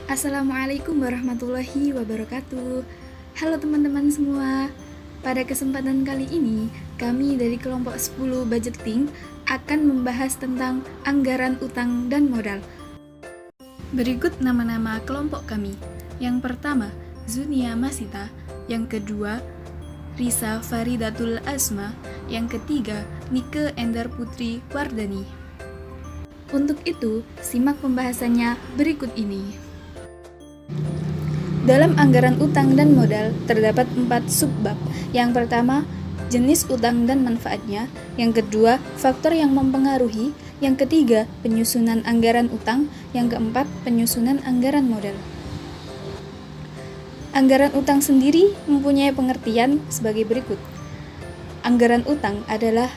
Assalamualaikum warahmatullahi wabarakatuh. Halo teman-teman semua. Pada kesempatan kali ini, kami dari kelompok 10 Budgeting akan membahas tentang anggaran utang dan modal. Berikut nama-nama kelompok kami. Yang pertama, Zunia Masita. Yang kedua, Risa Faridatul Asma. Yang ketiga, Nike Endar Putri Wardani. Untuk itu, simak pembahasannya berikut ini. Dalam anggaran utang dan modal terdapat 4 subbab. Yang pertama, jenis utang dan manfaatnya. Yang kedua, faktor yang mempengaruhi. Yang ketiga, penyusunan anggaran utang. Yang keempat, penyusunan anggaran modal. Anggaran utang sendiri mempunyai pengertian sebagai berikut. Anggaran utang adalah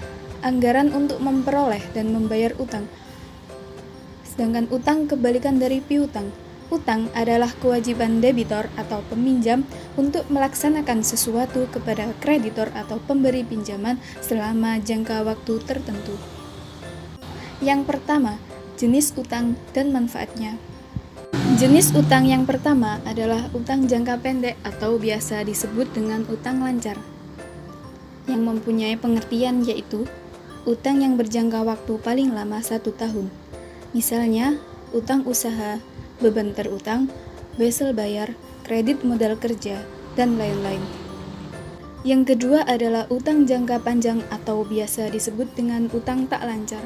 anggaran untuk memperoleh dan membayar utang. Sedangkan utang kebalikan dari piutang. Utang adalah kewajiban debitor atau peminjam untuk melaksanakan sesuatu kepada kreditor atau pemberi pinjaman selama jangka waktu tertentu. Yang pertama, jenis utang dan manfaatnya. Jenis utang yang pertama adalah utang jangka pendek atau biasa disebut dengan utang lancar, yang mempunyai pengertian yaitu utang yang berjangka waktu paling lama 1 tahun. Misalnya, utang usaha, beban terutang, wesel bayar, kredit modal kerja, dan lain-lain. Yang kedua adalah utang jangka panjang atau biasa disebut dengan utang tak lancar,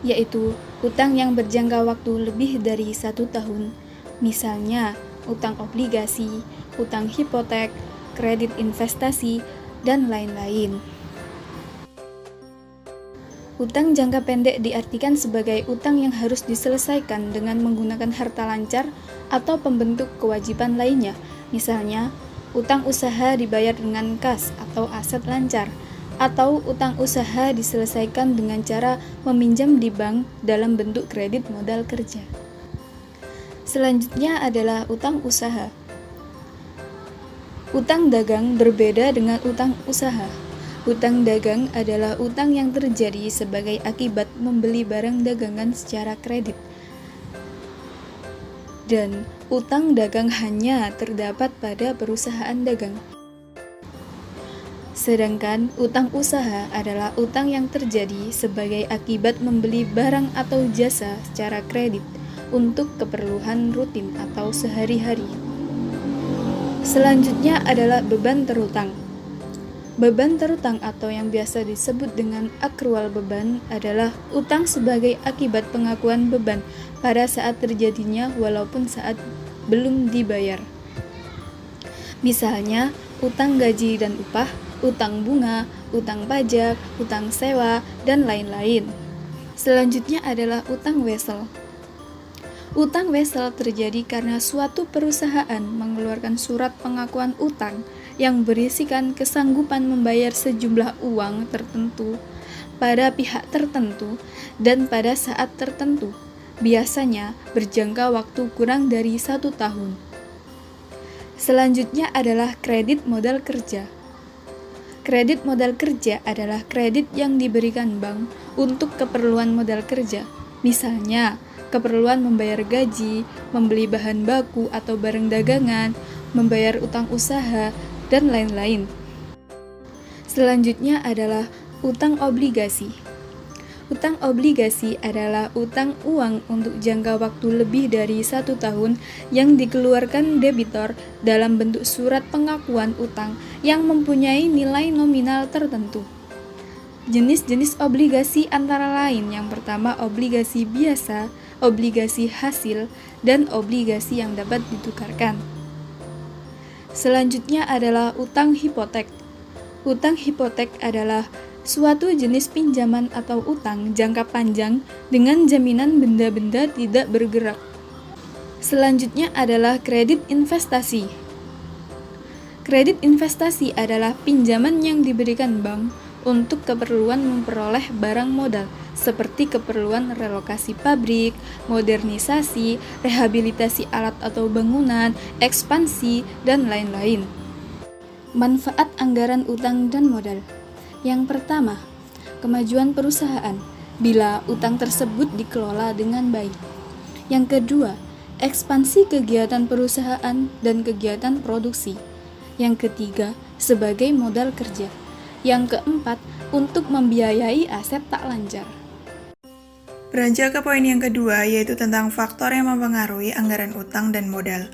yaitu utang yang berjangka waktu lebih dari 1 tahun. Misalnya, utang obligasi, utang hipotek, kredit investasi, dan lain-lain. Utang jangka pendek diartikan sebagai utang yang harus diselesaikan dengan menggunakan harta lancar atau pembentuk kewajiban lainnya. Misalnya, utang usaha dibayar dengan kas atau aset lancar, atau utang usaha diselesaikan dengan cara meminjam di bank dalam bentuk kredit modal kerja. Selanjutnya adalah utang usaha. Utang dagang berbeda dengan utang usaha. Utang dagang adalah utang yang terjadi sebagai akibat membeli barang dagangan secara kredit. Dan utang dagang hanya terdapat pada perusahaan dagang. Sedangkan utang usaha adalah utang yang terjadi sebagai akibat membeli barang atau jasa secara kredit untuk keperluan rutin atau sehari-hari. Selanjutnya adalah beban terutang. Beban terutang atau yang biasa disebut dengan akrual beban adalah utang sebagai akibat pengakuan beban pada saat terjadinya walaupun saat belum dibayar. Misalnya, utang gaji dan upah, utang bunga, utang pajak, utang sewa, dan lain-lain. Selanjutnya adalah utang wesel. Utang wesel terjadi karena suatu perusahaan mengeluarkan surat pengakuan utang yang berisikan kesanggupan membayar sejumlah uang tertentu pada pihak tertentu dan pada saat tertentu, biasanya berjangka waktu kurang dari 1 tahun. Selanjutnya adalah kredit modal kerja. Kredit modal kerja adalah kredit yang diberikan bank untuk keperluan modal kerja, misalnya keperluan membayar gaji, membeli bahan baku atau barang dagangan, membayar utang usaha, dan lain-lain. Selanjutnya adalah utang obligasi. Utang obligasi adalah utang uang untuk jangka waktu lebih dari 1 tahun yang dikeluarkan debitor dalam bentuk surat pengakuan utang yang mempunyai nilai nominal tertentu. Jenis-jenis obligasi antara lain yang pertama obligasi biasa, obligasi hasil, dan obligasi yang dapat ditukarkan. Selanjutnya adalah utang hipotek. Utang hipotek adalah suatu jenis pinjaman atau utang jangka panjang dengan jaminan benda-benda tidak bergerak. Selanjutnya adalah kredit investasi. Kredit investasi adalah pinjaman yang diberikan bank untuk keperluan memperoleh barang modal, seperti keperluan relokasi pabrik, modernisasi, rehabilitasi alat atau bangunan, ekspansi, dan lain-lain. Manfaat anggaran utang dan modal. Yang pertama, kemajuan perusahaan bila utang tersebut dikelola dengan baik. Yang kedua, ekspansi kegiatan perusahaan dan kegiatan produksi. Yang ketiga, sebagai modal kerja. Yang keempat, untuk membiayai aset tak lancar. Beranjak ke poin yang kedua, yaitu tentang faktor yang mempengaruhi anggaran utang dan modal.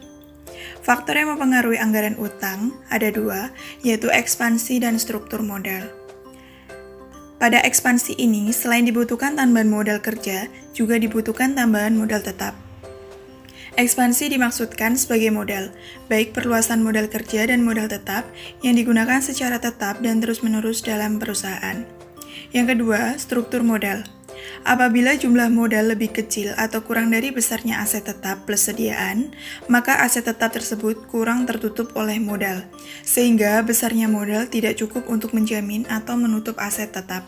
Faktor yang mempengaruhi anggaran utang ada dua, yaitu ekspansi dan struktur modal. Pada ekspansi ini, selain dibutuhkan tambahan modal kerja, juga dibutuhkan tambahan modal tetap. Ekspansi dimaksudkan sebagai modal, baik perluasan modal kerja dan modal tetap yang digunakan secara tetap dan terus-menerus dalam perusahaan. Yang kedua, struktur modal. Apabila jumlah modal lebih kecil atau kurang dari besarnya aset tetap plus sediaan, maka aset tetap tersebut kurang tertutup oleh modal, sehingga besarnya modal tidak cukup untuk menjamin atau menutup aset tetap.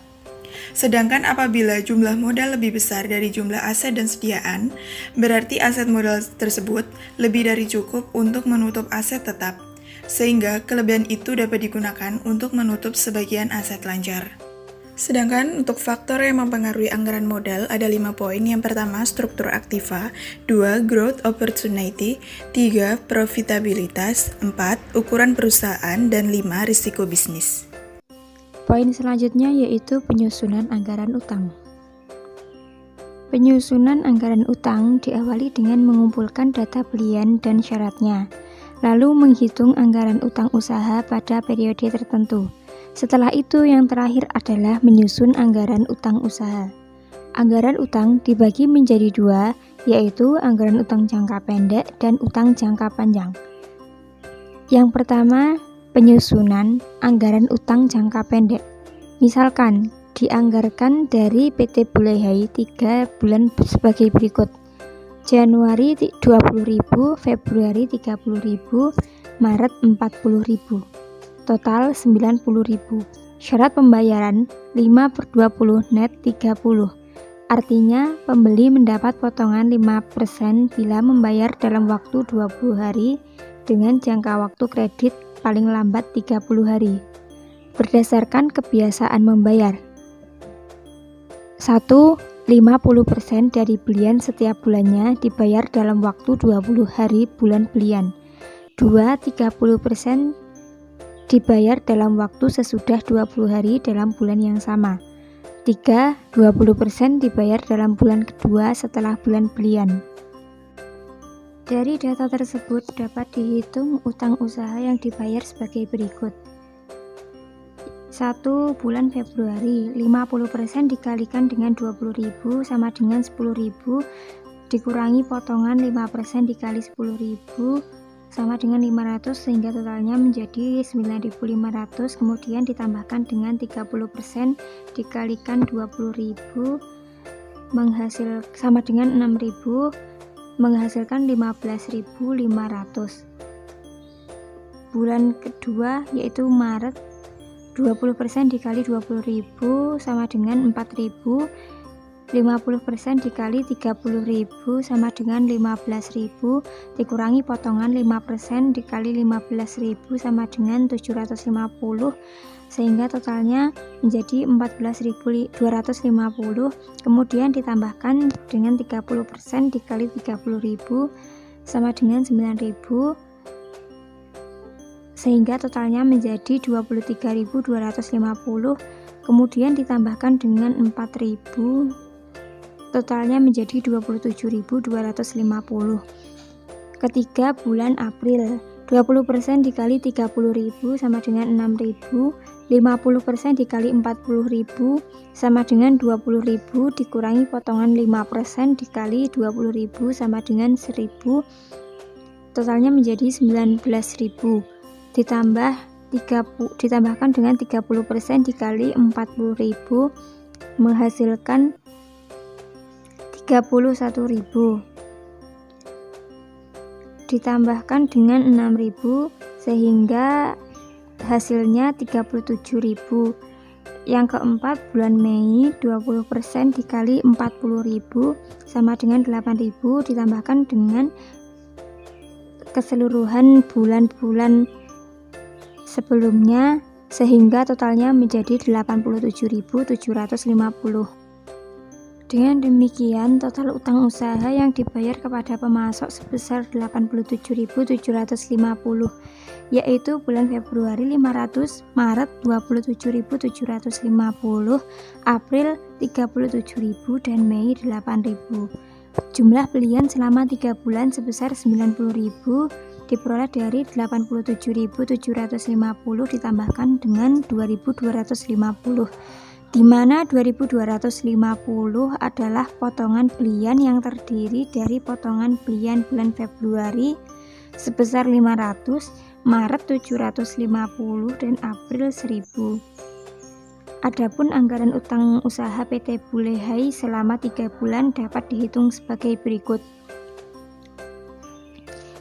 Sedangkan apabila jumlah modal lebih besar dari jumlah aset dan sediaan, berarti aset modal tersebut lebih dari cukup untuk menutup aset tetap, sehingga kelebihan itu dapat digunakan untuk menutup sebagian aset lancar. Sedangkan untuk faktor yang mempengaruhi anggaran modal ada 5 poin. Yang pertama, struktur aktiva, 2. Growth opportunity, 3. Profitabilitas, 4. Ukuran perusahaan, dan 5. Risiko bisnis. Poin selanjutnya yaitu penyusunan anggaran utang. Penyusunan anggaran utang diawali dengan mengumpulkan data belian dan syaratnya, lalu menghitung anggaran utang usaha pada periode tertentu. Setelah itu yang terakhir adalah menyusun anggaran utang usaha. Anggaran utang dibagi menjadi dua, yaitu anggaran utang jangka pendek dan utang jangka panjang. Yang pertama, penyusunan anggaran utang jangka pendek. Misalkan, dianggarkan dari PT Bulehai 3 bulan sebagai berikut. Januari 20.000, Februari 30.000, Maret 40.000. Total 90.000. Syarat pembayaran 5/20 net 30. Artinya, pembeli mendapat potongan 5% bila membayar dalam waktu 20 hari dengan jangka waktu kredit paling lambat 30 hari. Berdasarkan kebiasaan membayar. 1. 50% dari belian setiap bulannya dibayar dalam waktu 20 hari bulan belian. 2. 30% dibayar dalam waktu sesudah 20 hari dalam bulan yang sama. 3. 20% dibayar dalam bulan kedua setelah bulan belian. Dari data tersebut dapat dihitung utang usaha yang dibayar sebagai berikut. 1. Bulan Februari, 50% dikalikan dengan 20.000 sama dengan 10.000, dikurangi potongan 5% dikali 10.000 sama dengan 500, sehingga totalnya menjadi 9.500, kemudian ditambahkan dengan 30% dikalikan 20.000 sama dengan 6.000, menghasilkan 15.500. Bulan kedua yaitu Maret, 20% dikali 20.000 sama dengan 4.000, 50% dikali 30.000 sama dengan 15.000, dikurangi potongan 5% dikali 15.000 sama dengan 750, sehingga totalnya menjadi 14.250, kemudian ditambahkan dengan 30% dikali 30.000 sama dengan 9.000, sehingga totalnya menjadi 23.250, kemudian ditambahkan dengan 4.000, totalnya menjadi 27.250. Ketiga, bulan April, 20% dikali 30.000 sama dengan 6.000, 50% dikali 40.000 sama dengan 20.000, dikurangi potongan 5% dikali 20.000 sama dengan 1.000, totalnya menjadi 19.000, ditambahkan dengan 30% dikali 40.000, menghasilkan 31.000, ditambahkan dengan 6.000, sehingga hasilnya 37.000. Yang keempat, bulan Mei, 20% dikali 40.000 sama dengan 8.000, ditambahkan dengan keseluruhan bulan-bulan sebelumnya, sehingga totalnya menjadi 87.750. Dengan demikian, total utang usaha yang dibayar kepada pemasok sebesar 87.750, yaitu bulan Februari 500, Maret 27.750, April 37.000, dan Mei 8.000. Jumlah belian selama 3 bulan sebesar 90.000 diperoleh dari 87.750 ditambahkan dengan 2.250, di mana 2.250 adalah potongan belian yang terdiri dari potongan belian bulan Februari sebesar 500, Maret 750, dan April 1.000. Adapun anggaran utang usaha PT Bulehai selama 3 bulan dapat dihitung sebagai berikut.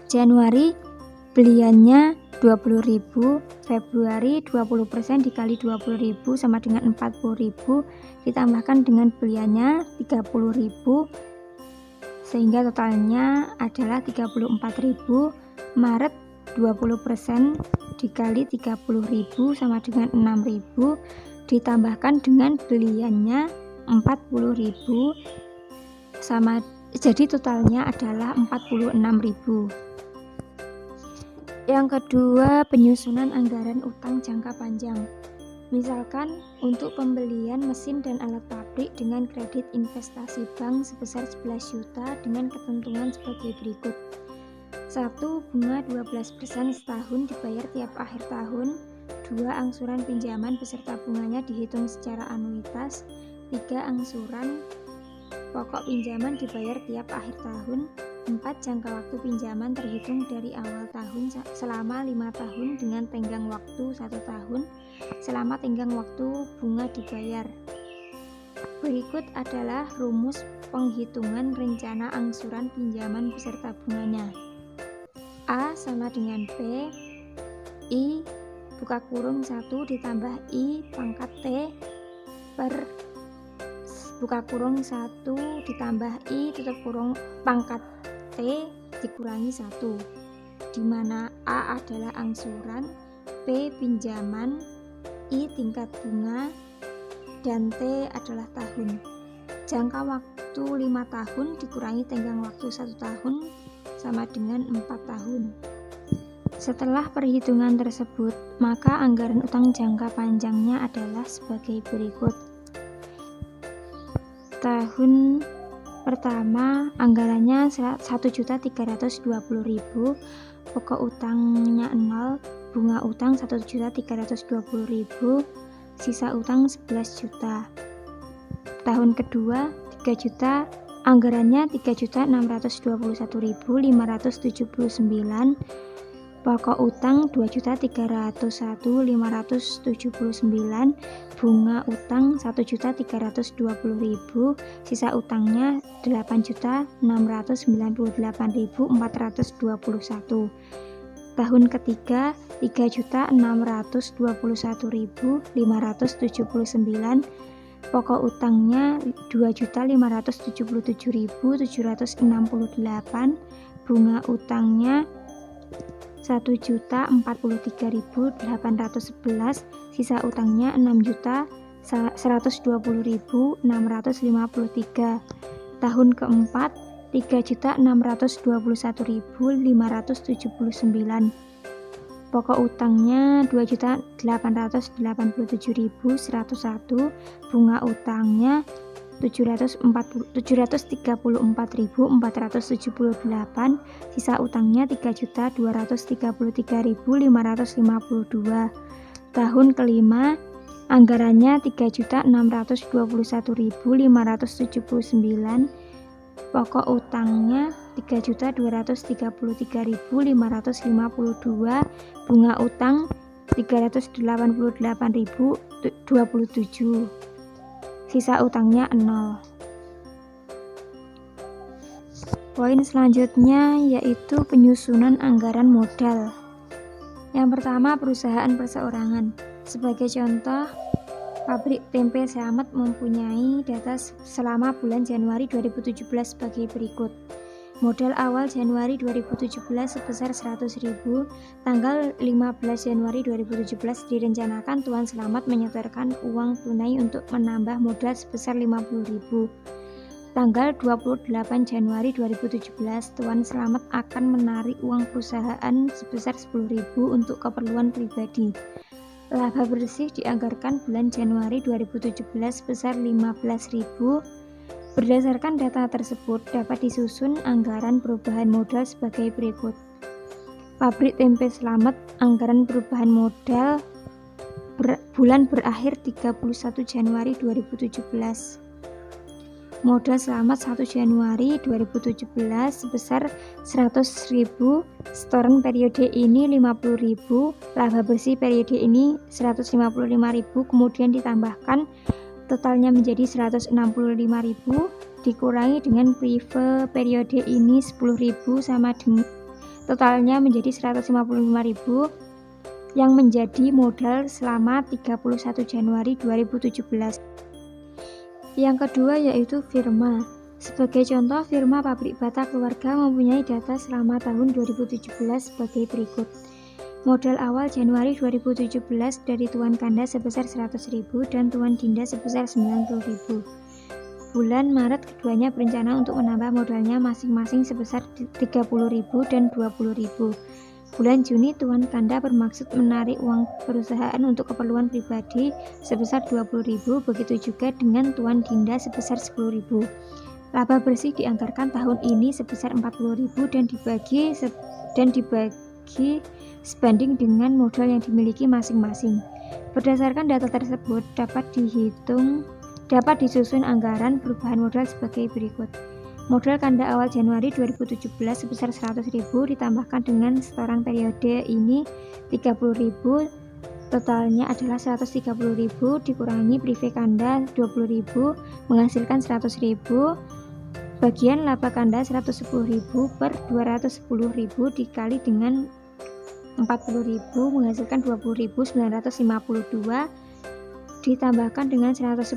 Januari beliannya 20.000, Februari 20% dikali 20.000 sama dengan 40.000, ditambahkan dengan beliannya 30.000 sehingga totalnya adalah 34.000. Maret 20% dikali 30.000 sama dengan 6.000, ditambahkan dengan beliannya 40.000 sama, jadi totalnya adalah 46.000. Yang kedua, penyusunan anggaran utang jangka panjang. Misalkan untuk pembelian mesin dan alat pabrik dengan kredit investasi bank sebesar 11 juta dengan ketentuan sebagai berikut. 1. Bunga 12% setahun dibayar tiap akhir tahun. 2. Angsuran pinjaman beserta bunganya dihitung secara anuitas. 3. Angsuran pokok pinjaman dibayar tiap akhir tahun. 4. Jangka waktu pinjaman terhitung dari awal tahun selama 5 tahun dengan tenggang waktu 1 tahun selama tenggang waktu bunga dibayar. Berikut adalah rumus penghitungan rencana angsuran pinjaman beserta bunganya. A sama dengan B, I buka kurung 1 ditambah I pangkat T per buka kurung 1 ditambah I tutup kurung pangkat T dikurangi 1, di mana A adalah angsuran, B pinjaman, I tingkat bunga, dan T adalah tahun. Jangka waktu 5 tahun dikurangi tenggang waktu 1 tahun sama dengan 4 tahun. Setelah perhitungan tersebut, maka anggaran utang jangka panjangnya adalah sebagai berikut. Tahun pertama anggarannya 1.320.000, pokok utangnya 0, bunga utang 1.320.000, sisa utang 11 juta. Tahun kedua 3 juta, anggarannya 3.621.579, pokok utang 2.301.579, bunga utang 1.320.000, sisa utangnya 8.698.421. Tahun ketiga 3.621.579, pokok utangnya 2.577.768, bunga utangnya 1.043.811, sisa utangnya 6.120.653. Tahun keempat 3.621.579, pokok utangnya 2.887.101, bunga utangnya 734.478, sisa utangnya 3.233.552. Tahun kelima anggarannya 3.621.579, pokok utangnya 3.233.552, bunga utang 388.027, sisa utangnya 0. Poin selanjutnya yaitu penyusunan anggaran modal. Yang pertama, perusahaan perseorangan. Sebagai contoh, pabrik tempe Seamet mempunyai data selama bulan Januari 2017 sebagai berikut. Modal awal Januari 2017 sebesar 100.000. Tanggal 15 Januari 2017 direncanakan Tuan Selamat menyetorkan uang tunai untuk menambah modal sebesar 50.000. Tanggal 28 Januari 2017, Tuan Selamat akan menarik uang perusahaan sebesar 10.000 untuk keperluan pribadi. Laba bersih dianggarkan bulan Januari 2017 sebesar 15.000. Berdasarkan data tersebut, dapat disusun anggaran perubahan modal sebagai berikut. Pabrik Tempe Selamat, anggaran perubahan modal bulan berakhir 31 Januari 2017. Modal Selamat 1 Januari 2017 sebesar 100.000, setoran periode ini 50.000, laba bersih periode ini 155.000, kemudian ditambahkan totalnya menjadi 165.000, dikurangi dengan prive periode ini 10.000 sama dengan totalnya menjadi 155.000 yang menjadi modal selama 31 Januari 2017. Yang kedua yaitu firma. Sebagai contoh, firma Pabrik Bata Keluarga mempunyai data selama tahun 2017 sebagai berikut. Modal awal Januari 2017 dari Tuan Kanda sebesar 100.000 dan Tuan Dinda sebesar 90.000. Bulan Maret keduanya berencana untuk menambah modalnya masing-masing sebesar 30.000 dan 20.000. Bulan Juni, Tuan Kanda bermaksud menarik uang perusahaan untuk keperluan pribadi sebesar 20.000, begitu juga dengan Tuan Dinda sebesar 10.000. Laba bersih dianggarkan tahun ini sebesar 40.000 dan dibagi sebanding dengan modal yang dimiliki masing-masing. Berdasarkan data tersebut, dapat disusun anggaran perubahan modal sebagai berikut. Modal Kanda awal Januari 2017 sebesar 100.000 ditambahkan dengan setoran periode ini 30.000, totalnya adalah 130.000, dikurangi prive Kanda 20.000 menghasilkan 100.000, bagian laba Kanda 110.000 per 210.000 dikali dengan 40.000 menghasilkan 20.952, ditambahkan dengan 110.000,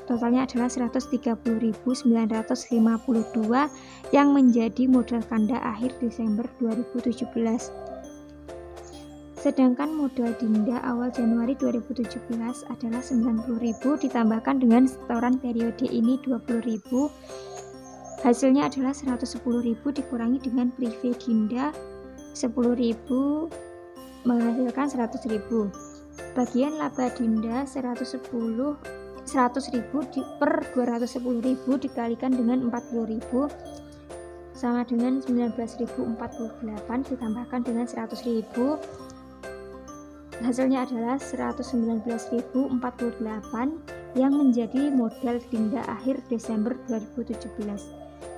totalnya adalah 130.952 yang menjadi modal Kanda akhir Desember 2017. Sedangkan modal Dinda awal Januari 2017 adalah 90.000 ditambahkan dengan setoran periode ini 20.000, hasilnya adalah 110.000 dikurangi dengan prive Dinda 10.000 menghasilkan 100.000. Bagian laba Dinda 100.000 per 210.000 dikalikan dengan 40.000 sama dengan 19.048 ditambahkan dengan 100.000, hasilnya adalah 119.048 yang menjadi modal Dinda akhir Desember 2017.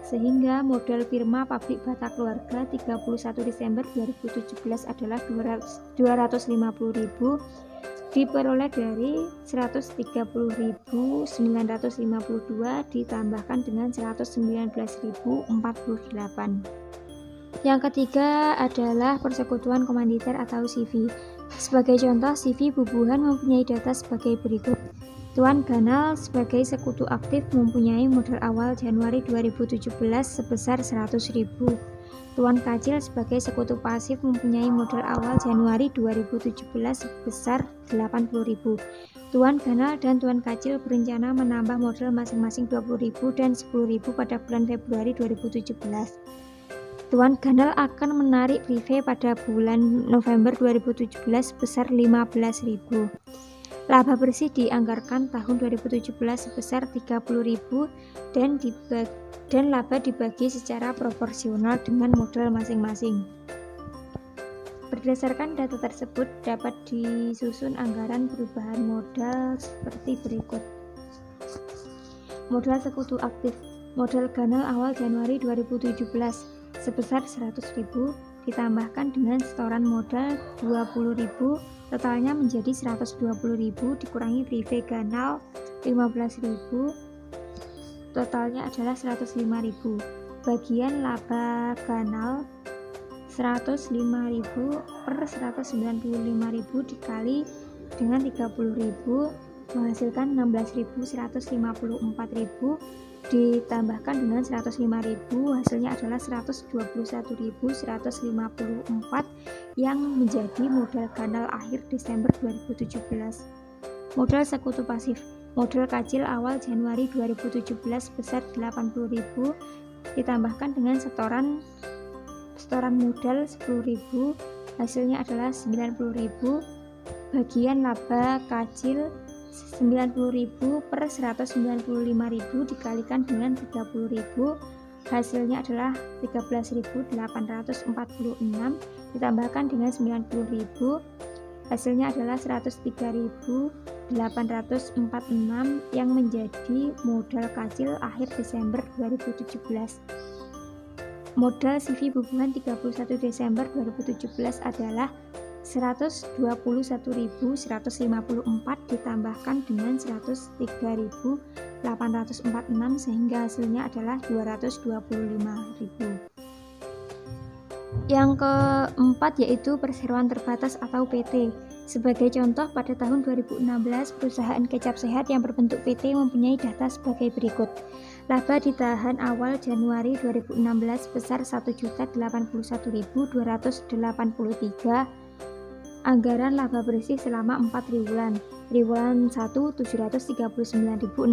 Sehingga modal firma Pabrik Bata Keluarga 31 Desember 2017 adalah 250.000 diperoleh dari 130.952 ditambahkan dengan 119.048. Yang ketiga adalah persekutuan komanditer atau CV. Sebagai contoh, CV Bubuhan mempunyai data sebagai berikut. Tuan Ganal sebagai sekutu aktif mempunyai modal awal Januari 2017 sebesar 100.000. Tuan Kacil sebagai sekutu pasif mempunyai modal awal Januari 2017 sebesar 80.000. Tuan Ganal dan Tuan Kacil berencana menambah modal masing-masing 20.000 dan 10.000 pada bulan Februari 2017. Tuan Ganal akan menarik prive pada bulan November 2017 sebesar 15.000. Laba bersih dianggarkan tahun 2017 sebesar 30.000 dan laba dibagi secara proporsional dengan modal masing-masing. Berdasarkan data tersebut, dapat disusun anggaran perubahan modal seperti berikut. Modal sekutu aktif. Modal Ganal awal Januari 2017 sebesar 100.000 ditambahkan dengan setoran modal 20.000, totalnya menjadi 120.000 dikurangi prive Ganal 15.000, totalnya adalah 105.000. Bagian laba Ganal 105.000 per 195.000 dikali dengan 30.000 menghasilkan 16.154.000, ditambahkan dengan 105.000, hasilnya adalah 121.154 yang menjadi modal Ganal akhir Desember 2017. Modal sekutu pasif. Modal kecil awal Januari 2017 sebesar 80.000 ditambahkan dengan setoran modal 10.000, hasilnya adalah 90.000, bagian laba kecil 90.000 per 195.000 dikalikan dengan 30.000, hasilnya adalah 13.846 ditambahkan dengan 90.000, hasilnya adalah 103.846 yang menjadi modal kecil akhir Desember 2017. Modal CV bubuhan 31 Desember 2017 adalah 121.154 ditambahkan dengan 103.846 sehingga hasilnya adalah 225.000. Yang keempat yaitu perseroan terbatas atau PT. Sebagai contoh, pada tahun 2016 perusahaan kecap sehat yang berbentuk PT mempunyai data sebagai berikut. Laba ditahan awal Januari 2016 sebesar 1.081.283. Anggaran laba bersih selama 4 triwulan. Triwulan 1 739.601,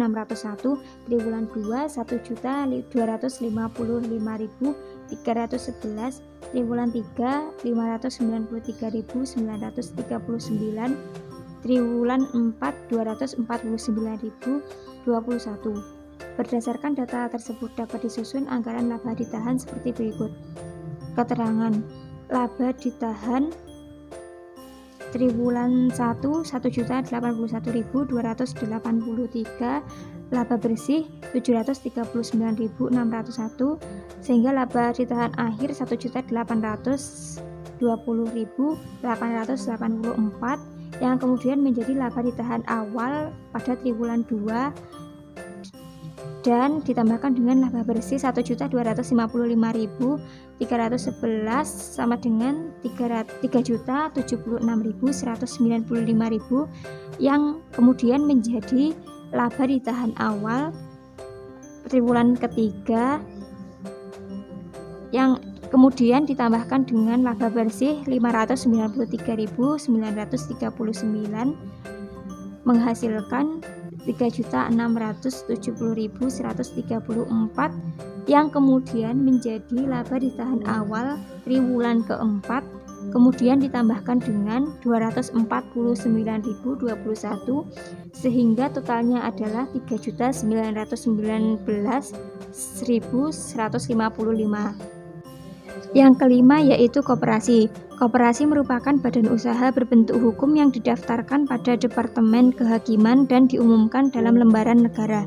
triwulan 2 1.255.311, triwulan 3 593.939, triwulan 4 249.021. Berdasarkan data tersebut dapat disusun anggaran laba ditahan seperti berikut. Keterangan laba ditahan triwulan 1 1.081.283, laba bersih 739.601, sehingga laba ditahan akhir 1.820.884 yang kemudian menjadi laba ditahan awal pada triwulan 2 dan ditambahkan dengan laba bersih 1.255.311 sama dengan 3.076.195.000 yang kemudian menjadi laba ditahan awal triwulan ketiga yang kemudian ditambahkan dengan laba bersih 593.939 menghasilkan 3.670.134 yang kemudian menjadi laba ditahan awal triwulan keempat, kemudian ditambahkan dengan 249.021 sehingga totalnya adalah 3.919.155. Yang kelima yaitu koperasi. Koperasi merupakan badan usaha berbentuk hukum yang didaftarkan pada Departemen Kehakiman dan diumumkan dalam lembaran negara.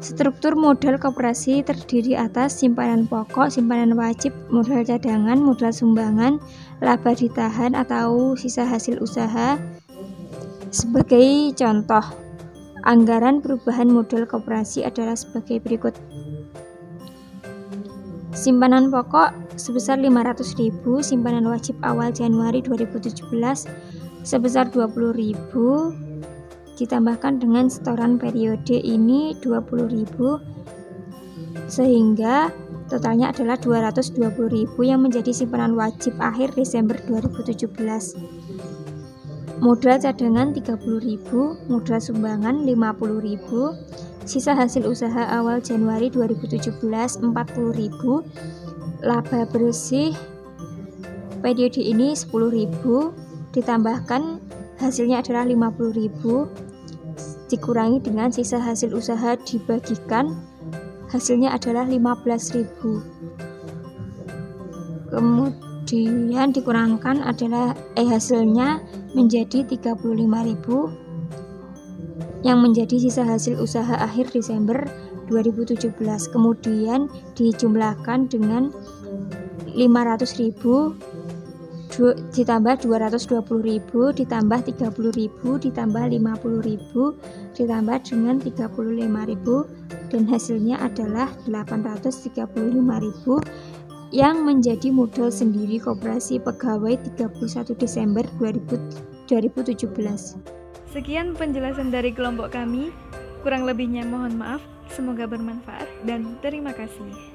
Struktur modal koperasi terdiri atas simpanan pokok, simpanan wajib, modal cadangan, modal sumbangan, laba ditahan atau sisa hasil usaha. Sebagai contoh, anggaran perubahan modal koperasi adalah sebagai berikut. Simpanan pokok sebesar 500.000, simpanan wajib awal Januari 2017 sebesar 20.000 ditambahkan dengan setoran periode ini 20.000 sehingga totalnya adalah 220.000 yang menjadi simpanan wajib akhir Desember 2017. Modal cadangan 30.000, modal sumbangan 50.000, sisa hasil usaha awal Januari 2017 40.000, laba bersih periode ini 10.000 ditambahkan hasilnya adalah 50.000 dikurangi dengan sisa hasil usaha dibagikan hasilnya adalah 15.000. Kemudian dikurangkan adalah hasilnya menjadi 35.000 yang menjadi sisa hasil usaha akhir Desember 2017. Kemudian dijumlahkan dengan 500.000 ditambah 220.000 ditambah 30.000 ditambah 50.000 ditambah dengan 35.000 dan hasilnya adalah 835.000 yang menjadi modal sendiri koperasi pegawai 31 Desember 2017. Sekian penjelasan dari kelompok kami. Kurang lebihnya mohon maaf. Semoga bermanfaat dan terima kasih.